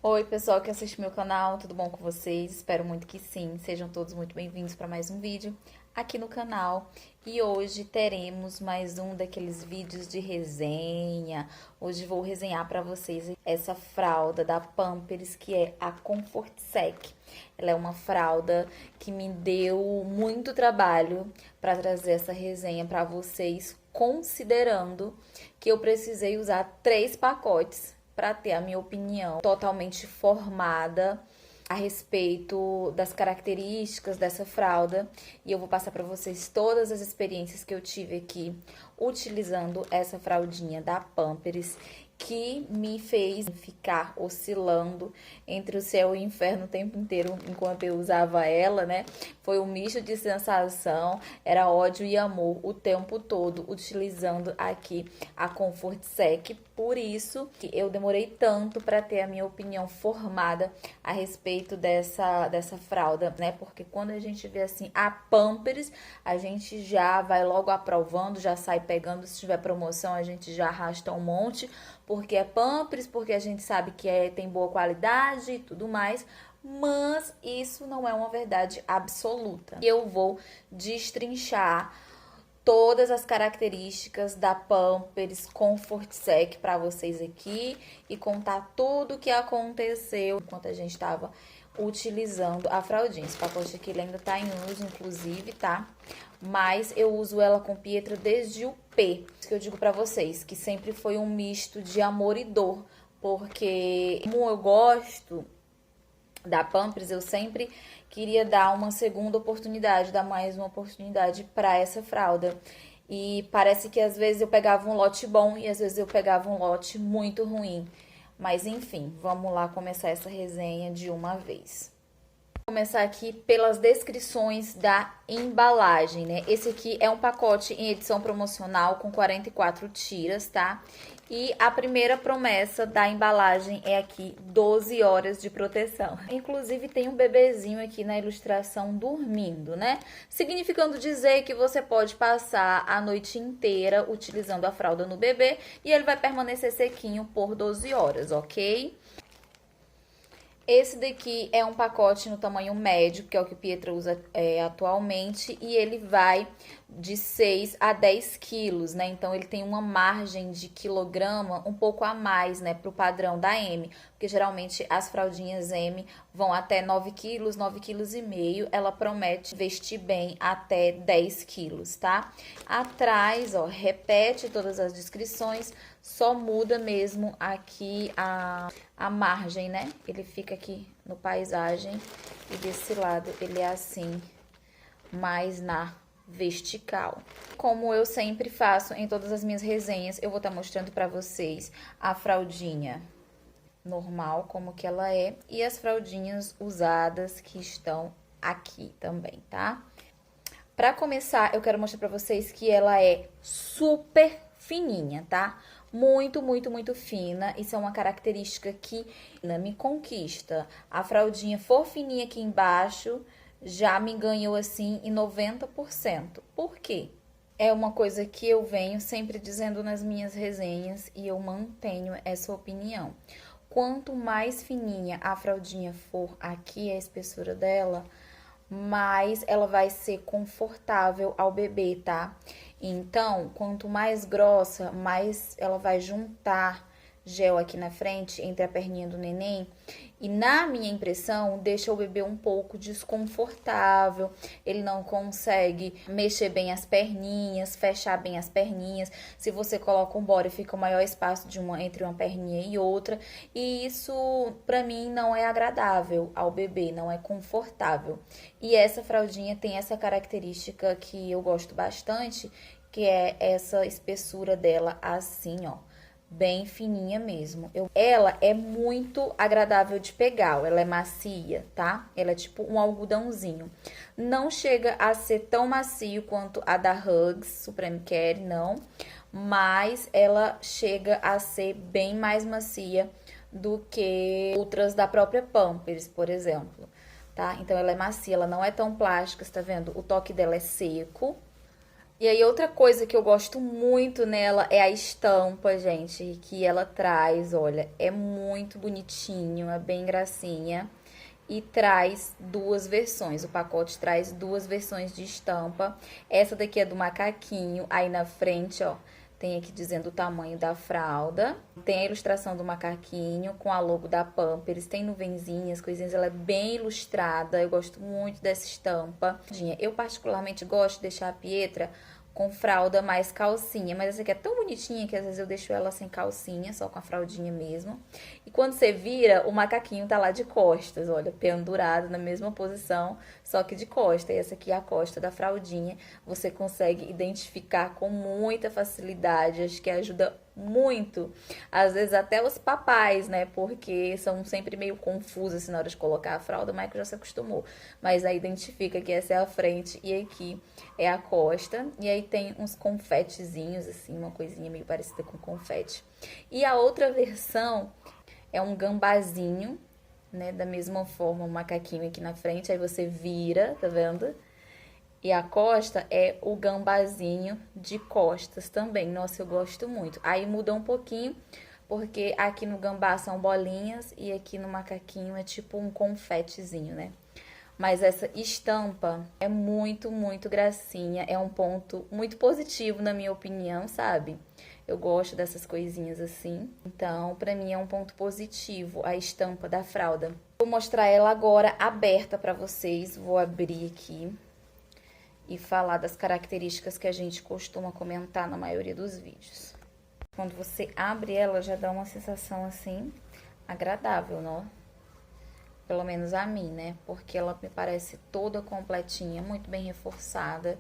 Oi, pessoal que assiste meu canal, tudo bom com vocês? Espero muito que sim. Sejam todos muito bem-vindos para mais um vídeo aqui no canal. E hoje teremos mais um daqueles vídeos de resenha. Hoje vou resenhar para vocês essa fralda da Pampers, que é a Comfort Sec. Ela é uma fralda que me deu muito trabalho para trazer essa resenha para vocês, considerando que eu precisei usar 3 pacotes para ter a minha opinião totalmente formada a respeito das características dessa fralda. E eu vou passar para vocês todas as experiências que eu tive aqui utilizando essa fraldinha da Pampers, que me fez ficar oscilando entre o céu e o inferno o tempo inteiro enquanto eu usava ela, né? Foi um misto de sensação, era ódio e amor o tempo todo utilizando aqui a Comfort Sec. Por isso que eu demorei tanto para ter a minha opinião formada a respeito dessa fralda, né? Porque quando a gente vê assim a Pampers, a gente já vai logo aprovando, já sai pegando. Se tiver promoção, a gente já arrasta um monte, porque é Pampers, porque a gente sabe que tem boa qualidade e tudo mais. Mas isso não é uma verdade absoluta. Eu vou destrinchar todas as características da Pampers Comfort Sec para vocês aqui e contar tudo o que aconteceu enquanto a gente estava utilizando a fraldinha. Esse pacote aqui ele ainda tá em uso, inclusive, tá? Mas eu uso ela com Pietra desde o P. Isso que eu digo para vocês, que sempre foi um misto de amor e dor, porque como eu gosto da Pampers, eu sempre queria dar uma segunda oportunidade, dar mais uma oportunidade para essa fralda. E parece que às vezes eu pegava um lote bom e às vezes eu pegava um lote muito ruim. Mas enfim, vamos lá começar essa resenha de uma vez. Vou começar aqui pelas descrições da embalagem, né? Esse aqui é um pacote em edição promocional com 44 tiras, tá? E a primeira promessa da embalagem é aqui 12 horas de proteção. Inclusive tem um bebezinho aqui na ilustração dormindo, né? Significando dizer que você pode passar a noite inteira utilizando a fralda no bebê e ele vai permanecer sequinho por 12 horas, ok? Esse daqui é um pacote no tamanho médio, que é o que o Pietra usa atualmente, e ele vai de 6 a 10 quilos, né? Então, ele tem uma margem de quilograma um pouco a mais, né, pro padrão da M, porque geralmente as fraldinhas M vão até 9 quilos, 9 quilos e meio, ela promete vestir bem até 10 quilos, tá? Atrás, ó, repete todas as descrições, só muda mesmo aqui a margem, né? Ele fica aqui no paisagem e desse lado ele é assim, mais na vertical. Como eu sempre faço em todas as minhas resenhas, eu vou estar mostrando pra vocês a fraldinha normal, como que ela é, e as fraldinhas usadas que estão aqui também, tá? Pra começar, eu quero mostrar pra vocês que ela é super fininha, tá? Muito, muito, muito fina. Isso é uma característica que me conquista. A fraldinha for fininha aqui embaixo, já me ganhou assim em 90%. Por quê? É uma coisa que eu venho sempre dizendo nas minhas resenhas e eu mantenho essa opinião. Quanto mais fininha a fraldinha for aqui, a espessura dela, mais ela vai ser confortável ao bebê, tá? Então, quanto mais grossa, mais ela vai juntar gel aqui na frente, entre a perninha do neném. E na minha impressão, deixa o bebê um pouco desconfortável. Ele não consegue mexer bem as perninhas, fechar bem as perninhas. Se você coloca um body, fica o maior espaço entre uma perninha e outra. E isso, pra mim, não é agradável ao bebê, não é confortável. E essa fraldinha tem essa característica que eu gosto bastante, que é essa espessura dela assim, ó, bem fininha mesmo. Ela é muito agradável de pegar, ela é macia, tá? Ela é tipo um algodãozinho. Não chega a ser tão macio quanto a da Huggies Supreme Care, não. Mas ela chega a ser bem mais macia do que outras da própria Pampers, por exemplo, tá? Então, ela é macia, ela não é tão plástica, você tá vendo? O toque dela é seco. E aí, outra coisa que eu gosto muito nela é a estampa, gente, que ela traz. Olha, é muito bonitinho, é bem gracinha. E traz duas versões. O pacote traz duas versões de estampa. Essa daqui é do macaquinho. Aí na frente, ó, tem aqui dizendo o tamanho da fralda. Tem a ilustração do macaquinho com a logo da Pampers. Tem nuvenzinhas, coisinhas. Ela é bem ilustrada. Eu gosto muito dessa estampa. Eu particularmente gosto de deixar a Pietra com fralda mais calcinha, mas essa aqui é tão bonitinha que às vezes eu deixo ela sem calcinha, só com a fraldinha mesmo. E quando você vira, o macaquinho tá lá de costas, olha, pendurado na mesma posição, só que de costa. E essa aqui é a costa da fraldinha, você consegue identificar com muita facilidade, acho que ajuda muito, às vezes até os papais, né, porque são sempre meio confusos assim, na hora de colocar a fralda, o Michael já se acostumou, mas aí identifica que essa é a frente e aqui é a costa, e aí tem uns confetezinhos, assim, uma coisinha meio parecida com confete. E a outra versão é um gambazinho, né, da mesma forma, um macaquinho aqui na frente, aí você vira, tá vendo? E a costa é o gambazinho de costas também. Nossa, eu gosto muito. Aí muda um pouquinho, porque aqui no gambá são bolinhas e aqui no macaquinho é tipo um confetezinho, né? Mas essa estampa é muito, muito gracinha. É um ponto muito positivo, na minha opinião, sabe? Eu gosto dessas coisinhas assim. Então, pra mim é um ponto positivo a estampa da fralda. Vou mostrar ela agora aberta pra vocês. Vou abrir aqui e falar das características que a gente costuma comentar na maioria dos vídeos. Quando você abre ela, já dá uma sensação assim agradável, não? Pelo menos a mim, né? Porque ela me parece toda completinha, muito bem reforçada.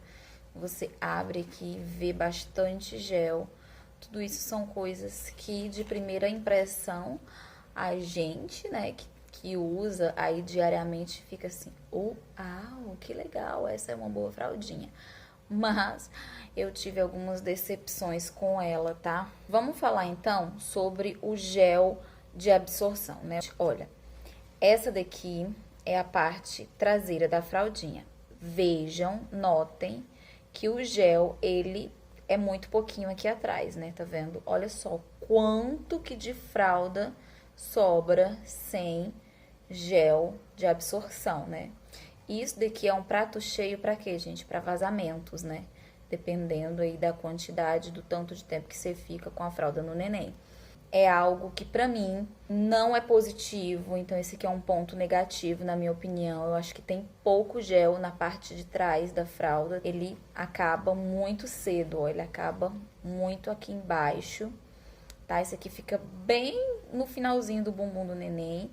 Você abre aqui, vê bastante gel. Tudo isso são coisas que de primeira impressão a gente, né, que usa aí diariamente fica assim, uau, que legal, essa é uma boa fraldinha. Mas eu tive algumas decepções com ela, tá? Vamos falar então sobre o gel de absorção, né? Olha, essa daqui é a parte traseira da fraldinha. Vejam, notem que o gel, ele é muito pouquinho aqui atrás, né? Tá vendo? Olha só quanto que de fralda sobra sem gel de absorção, né? Isso daqui é um prato cheio pra quê, gente? Pra vazamentos, né? Dependendo aí da quantidade, do tanto de tempo que você fica com a fralda no neném. É algo que pra mim não é positivo, então esse aqui é um ponto negativo na minha opinião. Eu acho que tem pouco gel na parte de trás da fralda. Ele acaba muito cedo, ó, ele acaba muito aqui embaixo, tá? Esse aqui fica bem no finalzinho do bumbum do neném,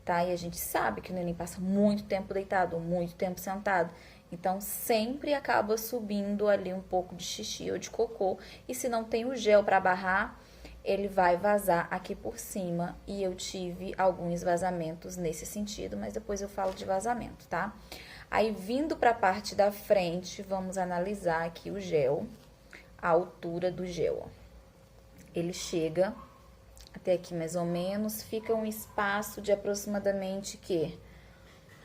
tá? E a gente sabe que o neném passa muito tempo deitado, muito tempo sentado. Então, sempre acaba subindo ali um pouco de xixi ou de cocô. E se não tem o gel pra barrar, ele vai vazar aqui por cima. E eu tive alguns vazamentos nesse sentido, mas depois eu falo de vazamento, tá? Aí, vindo pra parte da frente, vamos analisar aqui o gel, a altura do gel, ó. Ele chega até aqui mais ou menos, fica um espaço de aproximadamente, que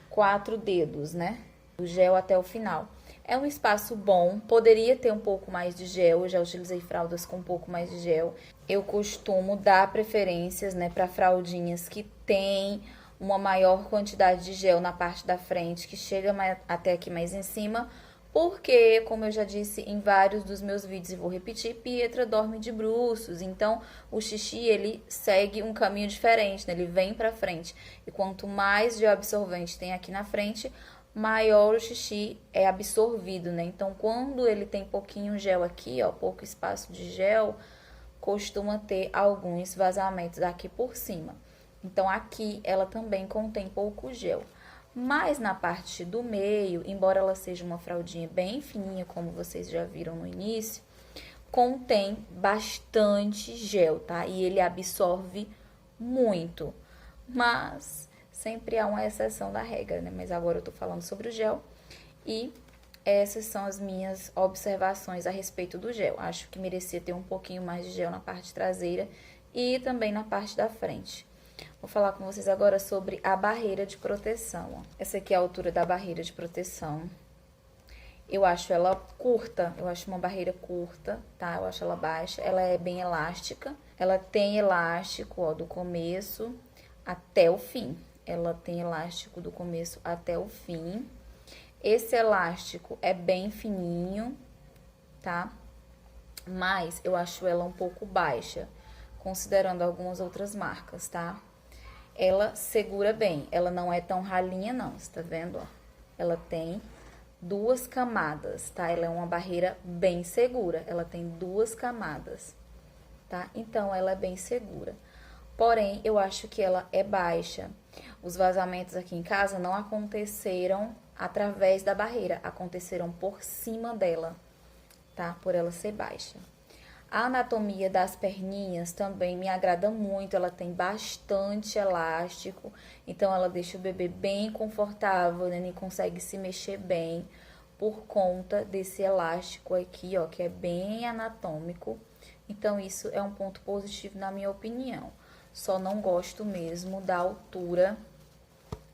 4 dedos, né? O gel até o final. É um espaço bom, poderia ter um pouco mais de gel, eu já utilizei fraldas com um pouco mais de gel. Eu costumo dar preferências, né, para fraldinhas que tem uma maior quantidade de gel na parte da frente, que chega até aqui mais em cima, porque, como eu já disse em vários dos meus vídeos e vou repetir, Pietra dorme de bruços, então o xixi ele segue um caminho diferente, né? Ele vem pra frente. E quanto mais gel absorvente tem aqui na frente, maior o xixi é absorvido, né? Então, quando ele tem pouquinho gel aqui, ó, pouco espaço de gel, costuma ter alguns vazamentos aqui por cima. Então, aqui ela também contém pouco gel. Mas na parte do meio, embora ela seja uma fraldinha bem fininha, como vocês já viram no início, contém bastante gel, tá? E ele absorve muito. Mas sempre há uma exceção da regra, né? Mas agora eu tô falando sobre o gel e essas são as minhas observações a respeito do gel. Acho que merecia ter um pouquinho mais de gel na parte traseira e também na parte da frente. Vou falar com vocês agora sobre a barreira de proteção, ó. Essa aqui é a altura da barreira de proteção. Eu acho ela curta, eu acho uma barreira curta, tá? Eu acho ela baixa, ela é bem elástica. Ela tem elástico, ó, do começo até o fim. Ela tem elástico do começo até o fim. Esse elástico é bem fininho, tá? Mas eu acho ela um pouco baixa, considerando algumas outras marcas, tá? Ela segura bem, ela não é tão ralinha não, você tá vendo, ó? Ela tem 2 camadas, tá? Ela é uma barreira bem segura, ela tem 2 camadas, tá? Então, ela é bem segura. Porém, eu acho que ela é baixa. Os vazamentos aqui em casa não aconteceram através da barreira, aconteceram por cima dela, tá? Por ela ser baixa. A anatomia das perninhas também me agrada muito, ela tem bastante elástico, então ela deixa o bebê bem confortável, né? Ele consegue se mexer bem por conta desse elástico aqui, ó, que é bem anatômico. Então isso é um ponto positivo na minha opinião. Só não gosto mesmo da altura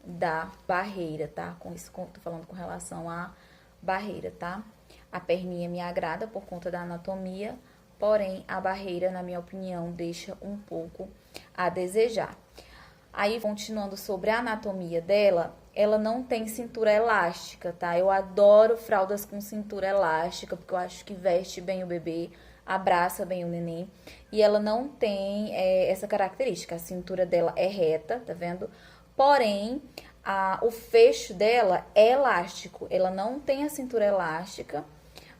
da barreira, tá? Com isso, tô falando com relação à barreira, tá? A perninha me agrada por conta da anatomia, porém, a barreira, na minha opinião, deixa um pouco a desejar. Aí, continuando sobre a anatomia dela, ela não tem cintura elástica, tá? Eu adoro fraldas com cintura elástica, porque eu acho que veste bem o bebê, abraça bem o neném. E ela não tem essa característica, a cintura dela é reta, tá vendo? Porém, o fecho dela é elástico, ela não tem a cintura elástica,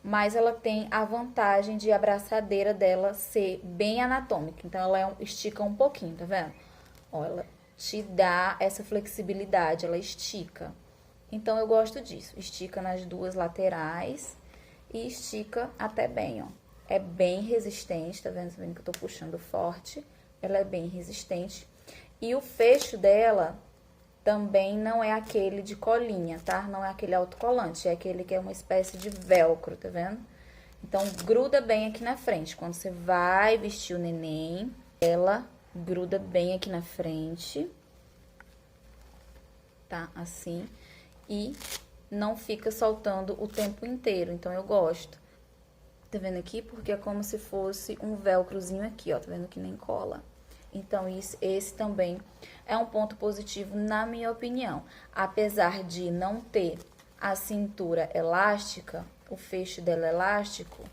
mas ela tem a vantagem de a abraçadeira dela ser bem anatômica. Então, ela estica um pouquinho, tá vendo? Ó, ela te dá essa flexibilidade, ela estica. Então, eu gosto disso. Estica nas 2 laterais e estica até bem, ó. É bem resistente, tá vendo? Tá vendo que eu tô puxando forte? Ela é bem resistente. E o fecho dela também não é aquele de colinha, tá? Não é aquele autocolante, é aquele que é uma espécie de velcro, tá vendo? Então, gruda bem aqui na frente. Quando você vai vestir o neném, ela gruda bem aqui na frente, tá? Assim. E não fica soltando o tempo inteiro, então eu gosto. Tá vendo aqui? Porque é como se fosse um velcrozinho aqui, ó. Tá vendo que nem cola. Então, esse também é um ponto positivo, na minha opinião. Apesar de não ter a cintura elástica, o fecho dela elástico,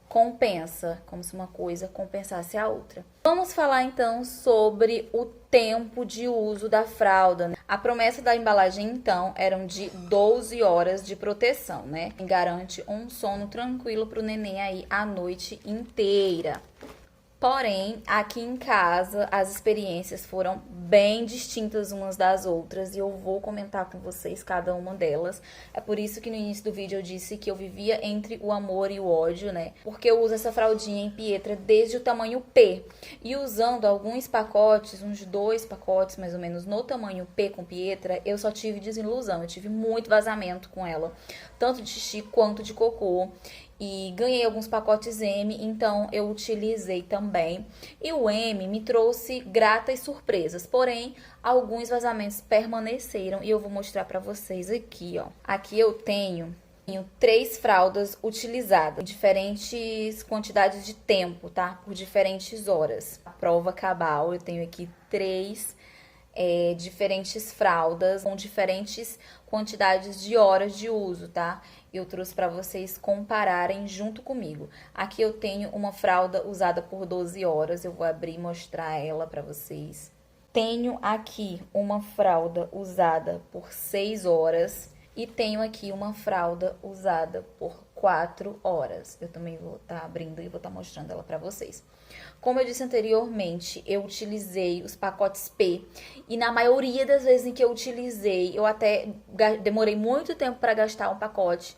compensa, como se uma coisa compensasse a outra. Vamos falar, então, sobre o tempo de uso da fralda, né? A promessa da embalagem, então, eram de 12 horas de proteção, né? E garante um sono tranquilo pro neném aí a noite inteira. Porém, aqui em casa, as experiências foram bem distintas umas das outras e eu vou comentar com vocês cada uma delas. É por isso que no início do vídeo eu disse que eu vivia entre o amor e o ódio, né? Porque eu uso essa fraldinha em Pietra desde o tamanho P. E usando alguns pacotes, uns 2 pacotes mais ou menos no tamanho P com Pietra, eu só tive desilusão. Eu tive muito vazamento com ela, tanto de xixi quanto de cocô. E ganhei alguns pacotes M, então eu utilizei também. E o M me trouxe gratas surpresas, porém, alguns vazamentos permaneceram e eu vou mostrar pra vocês aqui, ó. Aqui eu tenho 3 fraldas utilizadas, diferentes quantidades de tempo, tá? Por diferentes horas. A prova cabal, eu tenho aqui 3 diferentes fraldas com diferentes quantidades de horas de uso, tá? Eu trouxe para vocês compararem junto comigo. Aqui eu tenho uma fralda usada por 12 horas, eu vou abrir e mostrar ela para vocês. Tenho aqui uma fralda usada por 6 horas e tenho aqui uma fralda usada por 4 horas. Eu também vou estar abrindo e vou estar mostrando ela para vocês. Como eu disse anteriormente, eu utilizei os pacotes P e na maioria das vezes em que eu utilizei, eu até demorei muito tempo para gastar um pacote,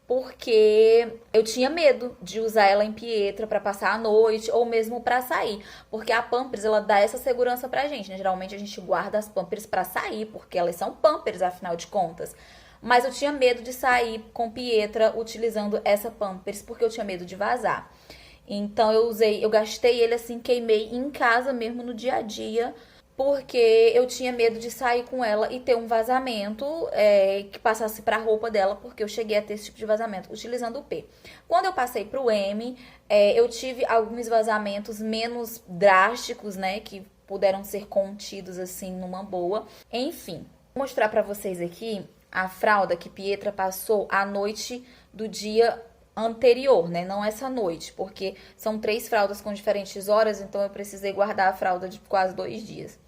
porque eu tinha medo de usar ela em Pietra para passar a noite ou mesmo para sair, porque a Pampers ela dá essa segurança pra gente, né? Geralmente a gente guarda as Pampers para sair, porque elas são Pampers afinal de contas. Mas eu tinha medo de sair com Pietra utilizando essa Pampers, porque eu tinha medo de vazar. Então eu gastei ele assim, queimei em casa mesmo no dia a dia porque eu tinha medo de sair com ela e ter um vazamento que passasse pra roupa dela, porque eu cheguei a ter esse tipo de vazamento utilizando o P. Quando eu passei pro M, eu tive alguns vazamentos menos drásticos, né, que puderam ser contidos assim numa boa. Enfim, vou mostrar pra vocês aqui a fralda que Pietra passou a noite do dia anterior, né? Não essa noite, porque são 3 fraldas com diferentes horas, então eu precisei guardar a fralda de quase 2 dias.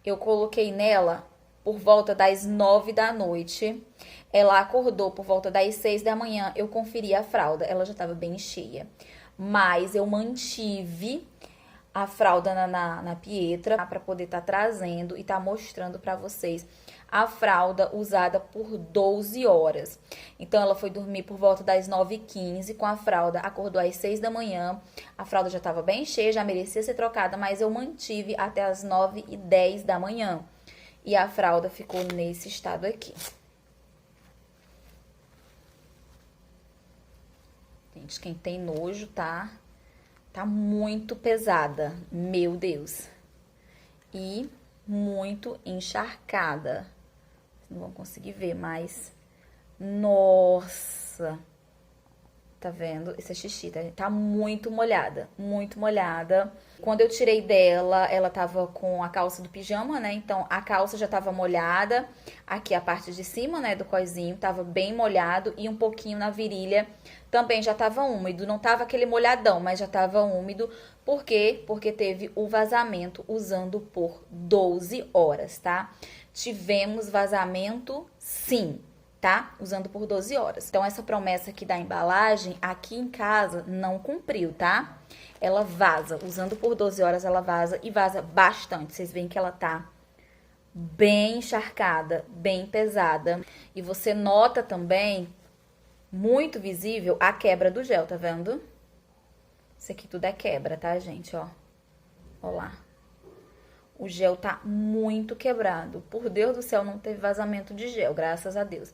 Eu coloquei nela por volta das 9 da noite. Ela acordou por volta das 6 da manhã. Eu conferi a fralda, ela já estava bem cheia. Mas eu mantive a fralda na Pietra para poder estar trazendo e estar mostrando para vocês a fralda usada por 12 horas. Então, ela foi dormir por volta das 9h15 com a fralda, acordou às 6 da manhã. A fralda já estava bem cheia, já merecia ser trocada, mas eu mantive até as 9h10 da manhã. E a fralda ficou nesse estado aqui. Gente, quem tem nojo, tá muito pesada, meu Deus. E muito encharcada. Não vão conseguir ver, mas... Nossa! Tá vendo? Esse é xixi, tá? Tá muito molhada, muito molhada. Quando eu tirei dela, ela tava com a calça do pijama, né? Então, a calça já tava molhada. Aqui a parte de cima, né, do coisinho, tava bem molhado. E um pouquinho na virilha também já tava úmido. Não tava aquele molhadão, mas já tava úmido. Por quê? Porque teve o vazamento usando por 12 horas, tá? Tivemos vazamento, sim, tá? Usando por 12 horas. Então, essa promessa aqui da embalagem, aqui em casa, não cumpriu, tá? Ela vaza. Usando por 12 horas, ela vaza e vaza bastante. Vocês veem que ela tá bem encharcada, bem pesada. E você nota também, muito visível, a quebra do gel, tá vendo? Isso aqui tudo é quebra, tá, gente? Ó lá. O gel tá muito quebrado. Por Deus do céu, não teve vazamento de gel, graças a Deus.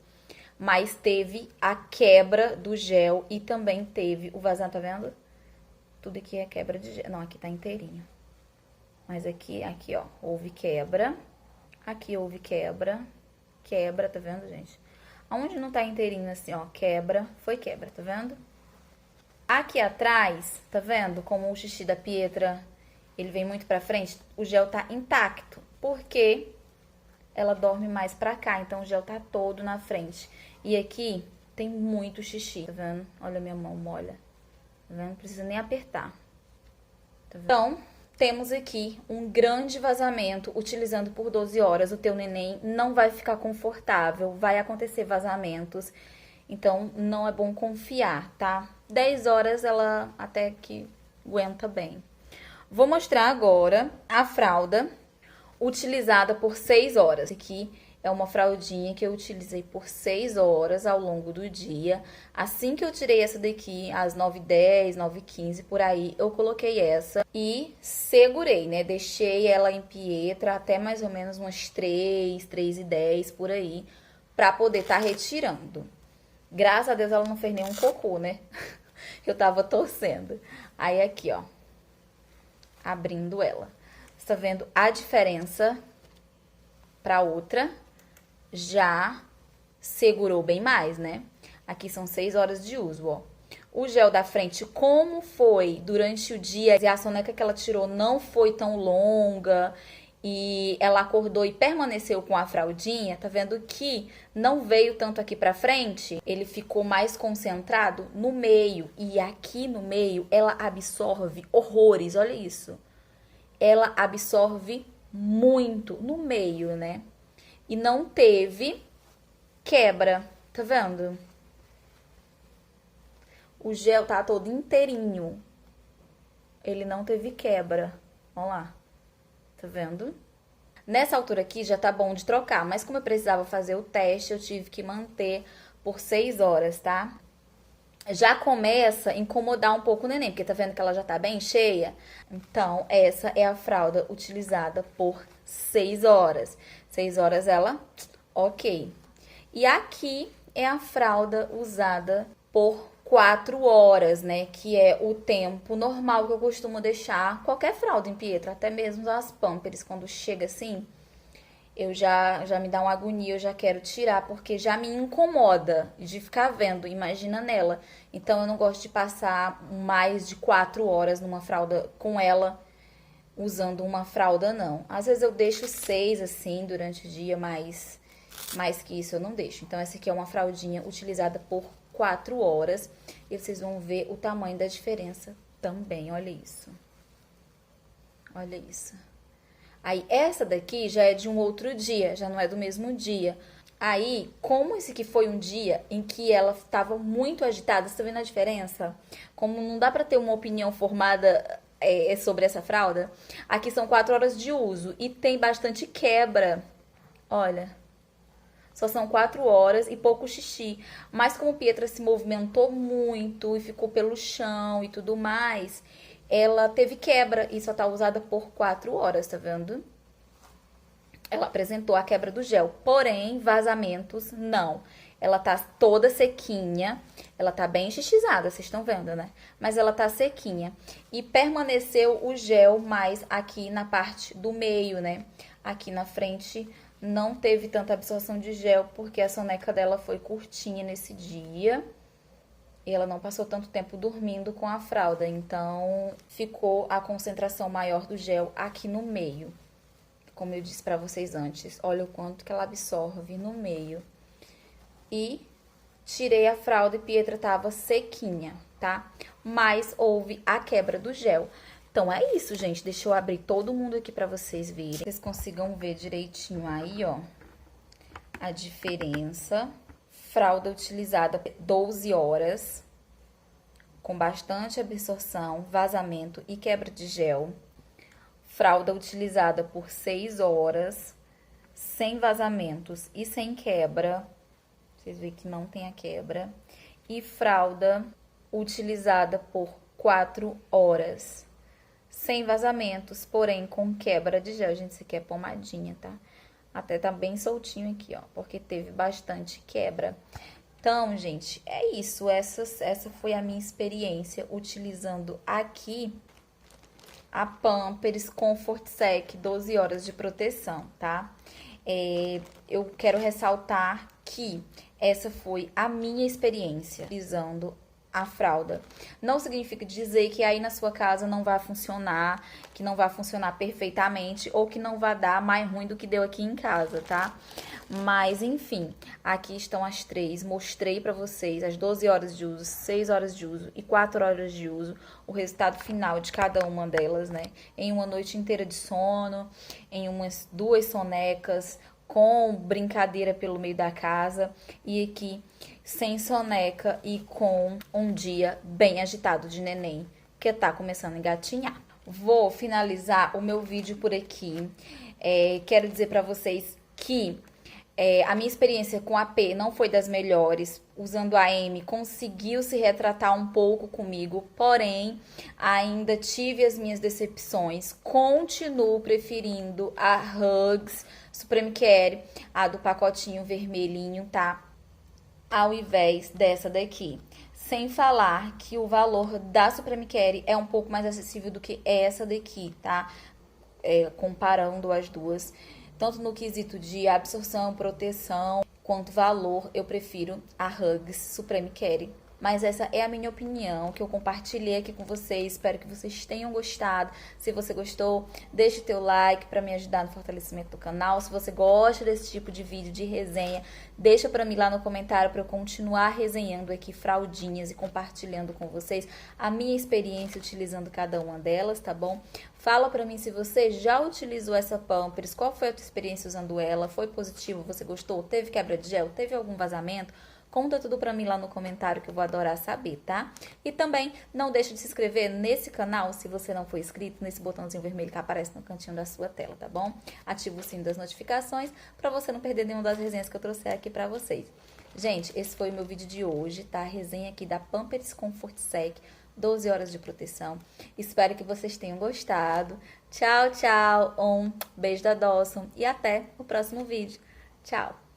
Mas teve a quebra do gel e também teve o vazamento, tá vendo? Tudo aqui é quebra de gel. Não, aqui tá inteirinho. Mas aqui, ó, houve quebra. Aqui houve quebra. Quebra, tá vendo, gente? Aonde não tá inteirinho assim, ó, quebra, foi quebra, tá vendo? Aqui atrás, tá vendo como o xixi da Pietra, ele vem muito pra frente? O gel tá intacto, porque ela dorme mais pra cá, então o gel tá todo na frente. E aqui tem muito xixi, tá vendo? Olha a minha mão, molha. Tá vendo? Não precisa nem apertar. Tá vendo? Então, temos aqui um grande vazamento utilizando por 12 horas. O teu neném não vai ficar confortável, vai acontecer vazamentos. Então, não é bom confiar, tá? 10 horas ela até que aguenta bem. Vou mostrar agora a fralda utilizada por 6 horas. Aqui é uma fraldinha que eu utilizei por 6 horas ao longo do dia. Assim que eu tirei essa daqui, às 9h10, 9h15, por aí, eu coloquei essa e segurei, né? Deixei ela em Pietra até mais ou menos umas 3h10, por aí, pra poder tá retirando. Graças a Deus ela não fez nenhum cocô, né? Eu tava torcendo. Aí aqui, ó, abrindo ela. Você tá vendo a diferença pra outra? Já segurou bem mais, né? Aqui são 6 horas de uso, ó. O gel da frente, como foi durante o dia, a soneca que ela tirou não foi tão longa e ela acordou e permaneceu com a fraldinha, tá vendo que não veio tanto aqui pra frente, ele ficou mais concentrado no meio. E aqui no meio, ela absorve horrores, olha isso. Ela absorve muito no meio, né? E não teve quebra, tá vendo? O gel tá todo inteirinho. Ele não teve quebra. Olha lá. Tá vendo? Nessa altura aqui já tá bom de trocar, mas como eu precisava fazer o teste, eu tive que manter por 6 horas, tá? Já começa a incomodar um pouco o neném, porque tá vendo que ela já tá bem cheia? Então, essa é a fralda utilizada por 6 horas. 6 horas ela, ok. E aqui é a fralda usada por 4 horas, né? Que é o tempo normal que eu costumo deixar qualquer fralda em Pietra, até mesmo as Pampers, quando chega assim, eu já me dá uma agonia, eu já quero tirar, porque já me incomoda de ficar vendo, imagina nela. Então eu não gosto de passar mais de 4 horas numa fralda com ela, usando uma fralda, não. Às vezes eu deixo 6, assim, durante o dia, mas mais que isso eu não deixo. Então essa aqui é uma fraldinha utilizada por 4 horas. E vocês vão ver o tamanho da diferença também, olha isso. Olha isso. Aí, essa daqui já é de um outro dia, já não é do mesmo dia. Aí, como esse aqui foi um dia em que ela estava muito agitada, você tá vendo a diferença? Como não dá pra ter uma opinião formada sobre essa fralda, aqui são 4 horas de uso e tem bastante quebra. Olha, só são 4 horas e pouco xixi. Mas como Pietra se movimentou muito e ficou pelo chão e tudo mais, ela teve quebra e só tá usada por 4 horas, tá vendo? Ela apresentou a quebra do gel, porém, vazamentos, não. Ela tá toda sequinha, ela tá bem xixizada, vocês estão vendo, né? Mas ela tá sequinha. E permaneceu o gel mais aqui na parte do meio, né? Aqui na frente não teve tanta absorção de gel, porque a soneca dela foi curtinha nesse dia. E ela não passou tanto tempo dormindo com a fralda, então ficou a concentração maior do gel aqui no meio. Como eu disse pra vocês antes, olha o quanto que ela absorve no meio. E tirei a fralda e Pietra tava sequinha, tá? Mas houve a quebra do gel. Então é isso, gente. Deixa eu abrir todo mundo aqui pra vocês verem. Vocês consigam ver direitinho aí, ó, a diferença. Fralda utilizada 12 horas, com bastante absorção, vazamento e quebra de gel. Fralda utilizada por 6 horas, sem vazamentos e sem quebra. Vocês veem que não tem a quebra. E fralda utilizada por 4 horas, sem vazamentos, porém com quebra de gel. Gente, isso aqui é pomadinha, tá? Até tá bem soltinho aqui, ó, porque teve bastante quebra. Então, gente, é isso. Essa foi a minha experiência utilizando aqui a Pampers Comfort Sec 12 horas de proteção, tá? Eu quero ressaltar que essa foi a minha experiência utilizando a fralda. Não significa dizer que aí na sua casa não vai funcionar, que não vai funcionar perfeitamente ou que não vai dar mais ruim do que deu aqui em casa, tá? Mas, enfim, aqui estão as 3. Mostrei pra vocês as 12 horas de uso, 6 horas de uso e 4 horas de uso. O resultado final de cada uma delas, né? Em uma noite inteira de sono, em umas 2 sonecas, com brincadeira pelo meio da casa. E aqui, sem soneca e com um dia bem agitado de neném, que tá começando a engatinhar. Vou finalizar o meu vídeo por aqui. Quero dizer pra vocês que a minha experiência com a P não foi das melhores. Usando a M, conseguiu se retratar um pouco comigo, porém, ainda tive as minhas decepções. Continuo preferindo a Hugs Supreme Care, a do pacotinho vermelhinho, tá? Ao invés dessa daqui. Sem falar que o valor da Supreme Care é um pouco mais acessível do que essa daqui, tá? Comparando as duas. Tanto no quesito de absorção, proteção, quanto valor, eu prefiro a Hugs Supreme Care. Mas essa é a minha opinião, que eu compartilhei aqui com vocês. Espero que vocês tenham gostado. Se você gostou, deixe o teu like para me ajudar no fortalecimento do canal. Se você gosta desse tipo de vídeo de resenha, deixa para mim lá no comentário para eu continuar resenhando aqui fraldinhas e compartilhando com vocês a minha experiência utilizando cada uma delas, tá bom? Fala pra mim se você já utilizou essa Pampers, qual foi a tua experiência usando ela, foi positivo, você gostou, teve quebra de gel, teve algum vazamento? Conta tudo pra mim lá no comentário que eu vou adorar saber, tá? E também não deixe de se inscrever nesse canal se você não for inscrito, nesse botãozinho vermelho que aparece no cantinho da sua tela, tá bom? Ativa o sino das notificações pra você não perder nenhuma das resenhas que eu trouxe aqui pra vocês. Gente, esse foi o meu vídeo de hoje, tá? A resenha aqui da Pampers Comfort Sec 12 horas de proteção. Espero que vocês tenham gostado. Tchau, tchau. Um beijo da Dawson e até o próximo vídeo. Tchau.